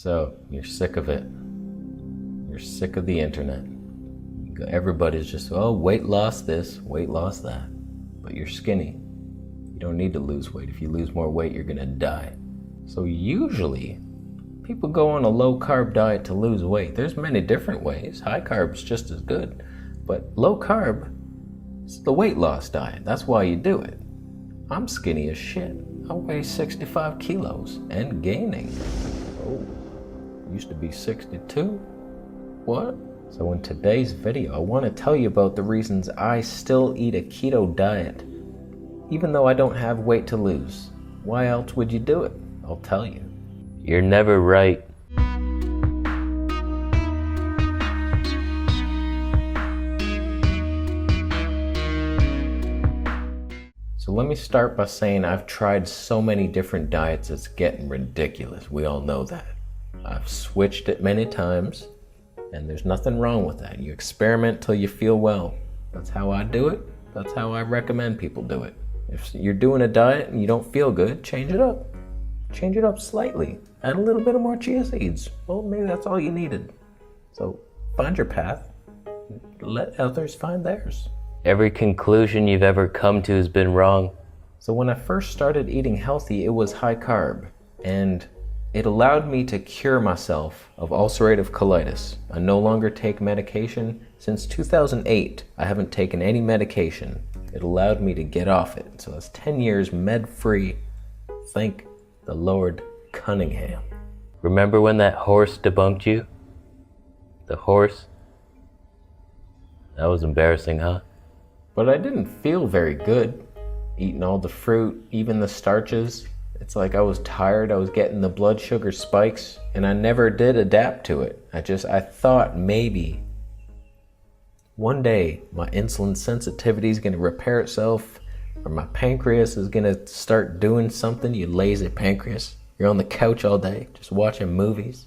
So you're sick of it. You're sick of the internet. Everybody's just, oh, weight loss this, weight loss that. But you're skinny. You don't need to lose weight. If you lose more weight, you're gonna die. So usually, people go on a low carb diet to lose weight. There's many different ways. High carb's just as good. But low carb is the weight loss diet. That's why you do it. I'm skinny as shit. I weigh 65 kilos and gaining. Oh, used to be 62. What? So in today's video, I want to tell you about the reasons I still eat a keto diet, even though I don't have weight to lose. Why else would you do it? I'll tell you. You're never right. So let me start by saying I've tried so many different diets, it's getting ridiculous. We all know that. I've switched it many times, and there's nothing wrong with that. You experiment till you feel well. That's how I do it. That's how I recommend people do it. If you're doing a diet and you don't feel good, change it up. Change it up slightly. Add a little bit of more chia seeds. Well, maybe that's all you needed. So find your path. Let others find theirs. Every conclusion you've ever come to has been wrong. So when I first started eating healthy, it was high carb, and it allowed me to cure myself of ulcerative colitis. I no longer take medication. Since 2008, I haven't taken any medication. It allowed me to get off it. So that's 10 years med-free. Thank the Lord Cunningham. Remember when that horse debunked you? The horse? That was embarrassing, huh? But I didn't feel very good eating all the fruit, even the starches. It's like I was tired, I was getting the blood sugar spikes, and I never did adapt to it. I thought maybe one day my insulin sensitivity is gonna repair itself, or my pancreas is gonna start doing something. You lazy pancreas. You're on the couch all day, just watching movies.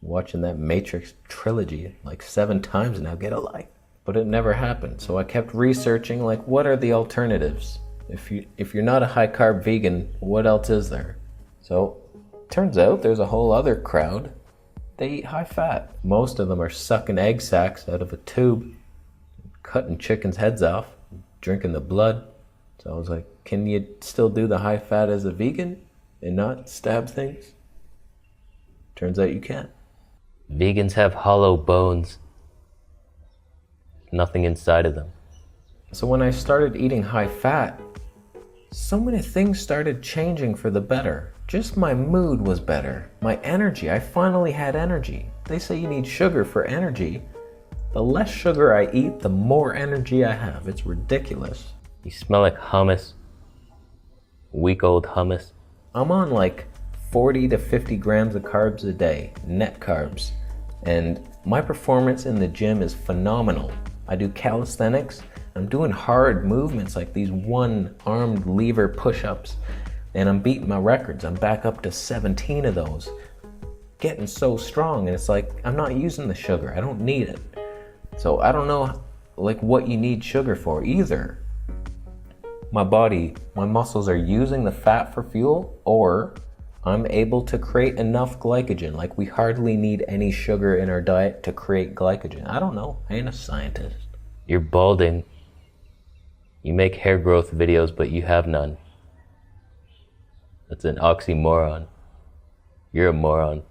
Watching that Matrix trilogy like 7 times now, get a life. But it never happened. So I kept researching, like, what are the alternatives? If you're not a high carb vegan, what else is there? So turns out there's a whole other crowd. They eat high fat. Most of them are sucking egg sacs out of a tube, cutting chickens' heads off, drinking the blood. So I was like, can you still do the high fat as a vegan and not stab things? Turns out you can't. Vegans have hollow bones. Nothing inside of them. So when I started eating high fat, so many things started changing for the better. Just my mood was better. My energy, I finally had energy. They say you need sugar for energy. The less sugar I eat, the more energy I have. It's ridiculous. You smell like hummus. Week-old hummus. I'm on like 40 to 50 grams of carbs a day, net carbs. And my performance in the gym is phenomenal. I do calisthenics. I'm doing hard movements like these one-armed lever push-ups, and I'm beating my records. I'm back up to 17 of those. Getting so strong, and it's like, I'm not using the sugar. I don't need it. So I don't know like what you need sugar for either. My body, my muscles are using the fat for fuel, or I'm able to create enough glycogen. Like, we hardly need any sugar in our diet to create glycogen. I don't know. I ain't a scientist. You're balding. You make hair growth videos, but you have none. That's an oxymoron. You're a moron.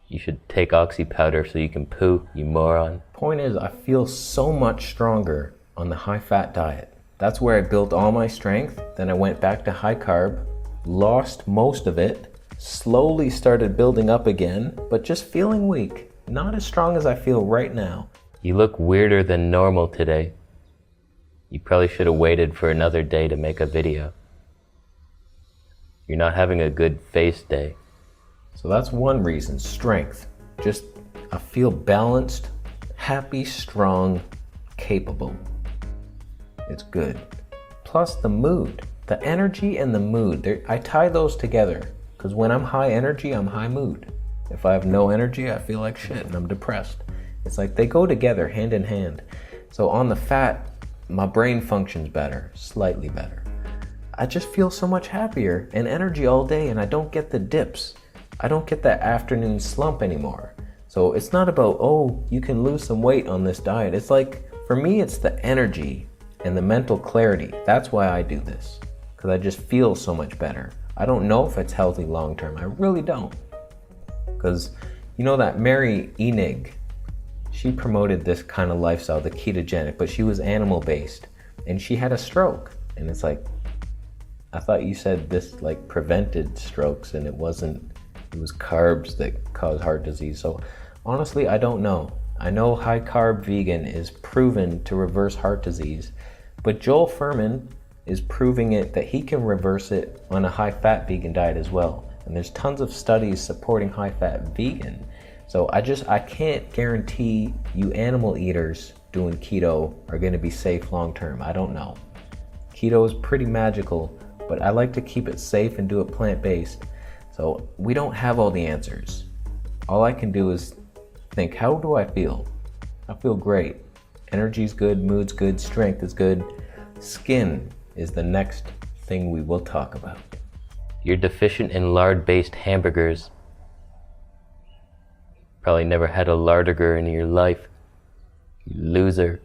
You should take oxy powder so you can poo, you moron. Point is, I feel so much stronger on the high fat diet. That's where I built all my strength. Then I went back to high carb, lost most of it, slowly started building up again, but just feeling weak. Not as strong as I feel right now. You look weirder than normal today. You probably should have waited for another day to make a video. You're not having a good face day. So that's one reason, strength. Just, I feel balanced, happy, strong, capable. It's good. Plus the mood. The energy and the mood, I tie those together, because when I'm high energy, I'm high mood. If I have no energy, I feel like shit and I'm depressed. It's like they go together, hand in hand. So on the fat, my brain functions better, slightly better. I just feel so much happier and energy all day, and I don't get the dips. I don't get that afternoon slump anymore. So it's not about, oh, you can lose some weight on this diet. It's like, for me, it's the energy and the mental clarity. That's why I do this, because I just feel so much better. I don't know if it's healthy long term. I really don't. Because you know that Mary Enig, she promoted this kind of lifestyle, the ketogenic, but she was animal based and she had a stroke. And it's like, I thought you said this like prevented strokes, and it wasn't, it was carbs that cause heart disease. So honestly, I don't know. I know high carb vegan is proven to reverse heart disease, but Joel Fuhrman is proving it that he can reverse it on a high fat vegan diet as well. And there's tons of studies supporting high fat vegan. So I can't guarantee you animal eaters doing keto are going to be safe long term. I don't know. Keto is pretty magical, but I like to keep it safe and do it plant-based. So we don't have all the answers. All I can do is think, how do I feel? I feel great. Energy's good, mood's good, strength is good. Skin is the next thing we will talk about. You're deficient in lard-based hamburgers. Probably never had a lardiger in your life. You loser.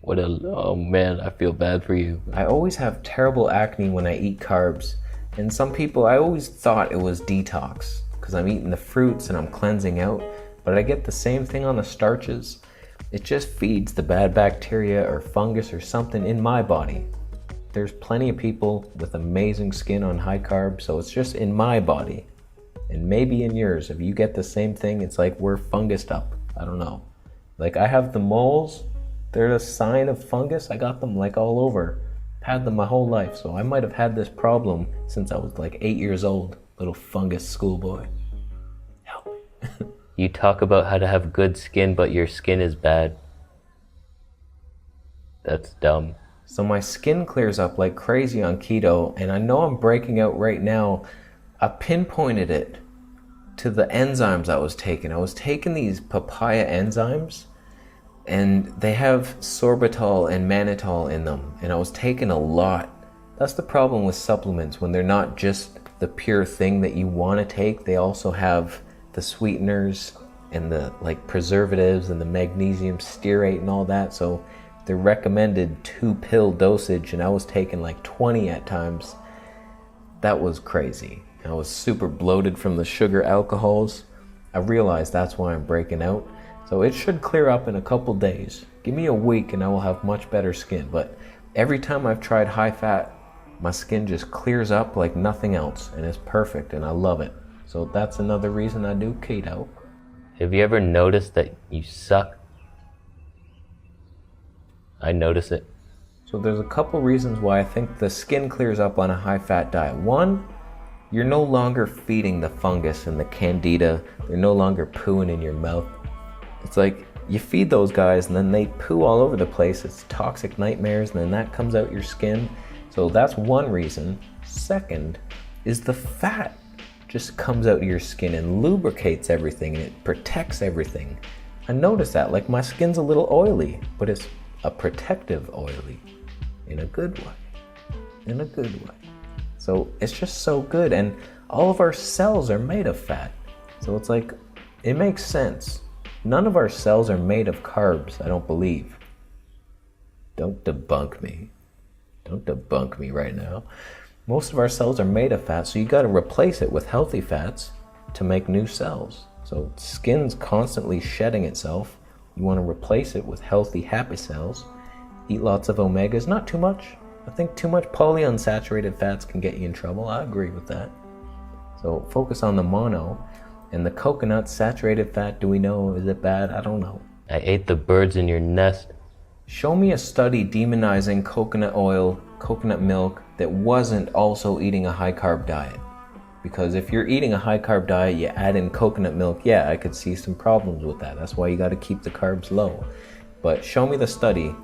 Oh man, I feel bad for you. I always have terrible acne when I eat carbs. And some people, I always thought it was detox because I'm eating the fruits and I'm cleansing out. But I get the same thing on the starches. It just feeds the bad bacteria or fungus or something in my body. There's plenty of people with amazing skin on high carb, so it's just in my body. And maybe in yours, if you get the same thing, it's like we're fungused up. I don't know. Like I have the moles, they're a sign of fungus. I got them like all over. Had them my whole life, so I might have had this problem since I was like 8 years old. Little fungus schoolboy. Help me. You talk about how to have good skin, but your skin is bad. That's dumb. So my skin clears up like crazy on keto, and I know I'm breaking out right now. I pinpointed it to the enzymes I was taking. I was taking these papaya enzymes, and they have sorbitol and mannitol in them, and I was taking a lot. That's the problem with supplements, when they're not just the pure thing that you want to take. They also have the sweeteners and the like preservatives and the magnesium stearate and all that. So they're recommended 2-pill dosage, and I was taking like 20 at times. That was crazy. I was super bloated from the sugar alcohols. I realized that's why I'm breaking out. So it should clear up in a couple days. Give me a week and I will have much better skin. But every time I've tried high fat, my skin just clears up like nothing else, and it's perfect, and I love it. So that's another reason I do keto. Have you ever noticed that you suck? I notice it. So there's a couple reasons why I think the skin clears up on a high fat diet. One, you're no longer feeding the fungus and the candida. They're no longer pooing in your mouth. It's like you feed those guys and then they poo all over the place. It's toxic nightmares, and then that comes out your skin. So that's one reason. Second is the fat just comes out of your skin and lubricates everything, and it protects everything. I noticed that, like my skin's a little oily, but it's a protective oily in a good way. In a good way. So it's just so good, and all of our cells are made of fat. So it's like, it makes sense. None of our cells are made of carbs, I don't believe. Don't debunk me. Don't debunk me right now. Most of our cells are made of fat, so you gotta replace it with healthy fats to make new cells. So skin's constantly shedding itself. You wanna replace it with healthy, happy cells. Eat lots of omegas, not too much. I think too much polyunsaturated fats can get you in trouble. I agree with that. So focus on the mono. And the coconut saturated fat, do we know, is it bad? I don't know. I ate the birds in your nest. Show me a study demonizing coconut oil, coconut milk that wasn't also eating a high carb diet. Because if you're eating a high carb diet, you add in coconut milk, yeah, I could see some problems with that. That's why you got to keep the carbs low. But show me the study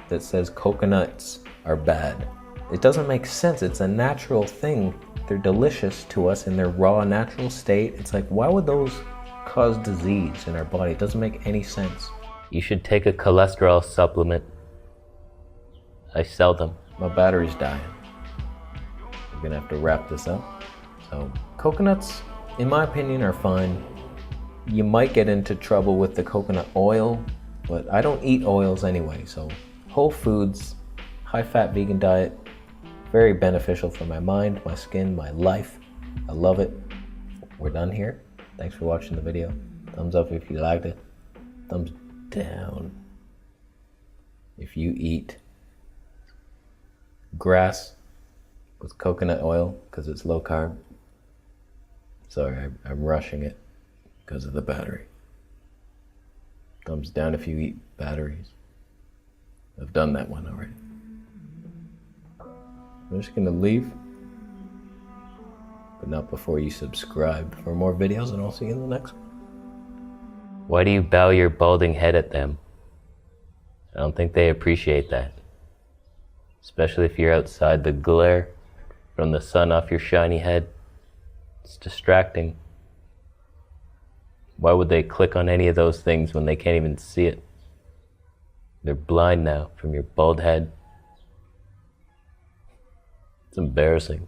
that says coconuts are bad. It doesn't make sense. It's a natural thing. They're delicious to us in their raw, natural state. It's like, why would those cause disease in our body? It doesn't make any sense. You should take a cholesterol supplement. I sell them. My battery's dying. we're gonna have to wrap this up. So coconuts, in my opinion, are fine. You might get into trouble with the coconut oil, but I don't eat oils anyway. So whole foods, high-fat vegan diet, very beneficial for my mind, my skin, my life. I love it. We're done here. Thanks for watching the video. Thumbs up if you liked it. Thumbs down if you eat grass with coconut oil because it's low carb. Sorry, I'm rushing it because of the battery. Thumbs down if you eat batteries. I've done that one already. I'm just gonna leave, but not before you subscribe for more videos, and I'll see you in the next one. Why do you bow your balding head at them? I don't think they appreciate that. Especially if you're outside, the glare from the sun off your shiny head. It's distracting. Why would they click on any of those things when they can't even see it? They're blind now from your bald head. It's embarrassing.